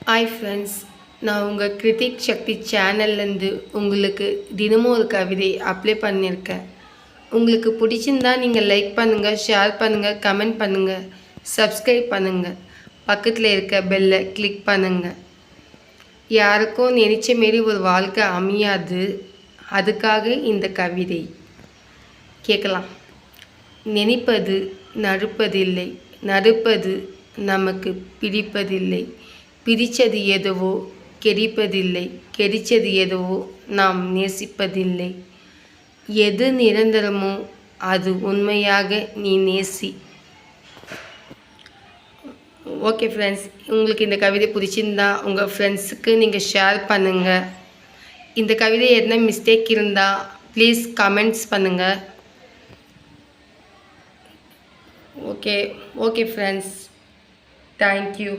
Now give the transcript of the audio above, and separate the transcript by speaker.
Speaker 1: Hi friends, நான் உங்கள் கிருத்திக் சக்தி சேனல்லேருந்து உங்களுக்கு தினமும் ஒரு கவிதை அப்ளை பண்ணியிருக்கேன். உங்களுக்கு பிடிச்சிருந்தா நீங்கள் லைக் பண்ணுங்கள், ஷேர் பண்ணுங்கள், கமெண்ட் பண்ணுங்கள், சப்ஸ்கிரைப் பண்ணுங்கள், பக்கத்தில் இருக்க பெல்லை கிளிக் பண்ணுங்கள். யாருக்கும் நினைச்ச மாரி ஒரு வாழ்க்கை அமையாது, அதுக்காக இந்த கவிதை கேட்கலாம். நினைப்பது நடப்பதில்லை, நடப்பது நமக்கு பிடிப்பதில்லை, பிடிச்சது எதுவோ கிடைப்பதில்லை, கிடைச்சது எதுவோ நாம் நேசிப்பதில்லை. எது நிரந்தரமோ அது உண்மையாக நீ நேசி. ஓகே ஃப்ரெண்ட்ஸ், உங்களுக்கு இந்த கவிதை பிடிச்சிருந்தா உங்கள் ஃப்ரெண்ட்ஸுக்கு நீங்கள் ஷேர் பண்ணுங்கள். இந்த கவிதை என்ன மிஸ்டேக் இருந்தால் ப்ளீஸ் கமெண்ட்ஸ் பண்ணுங்கள். Okay friends, thank you.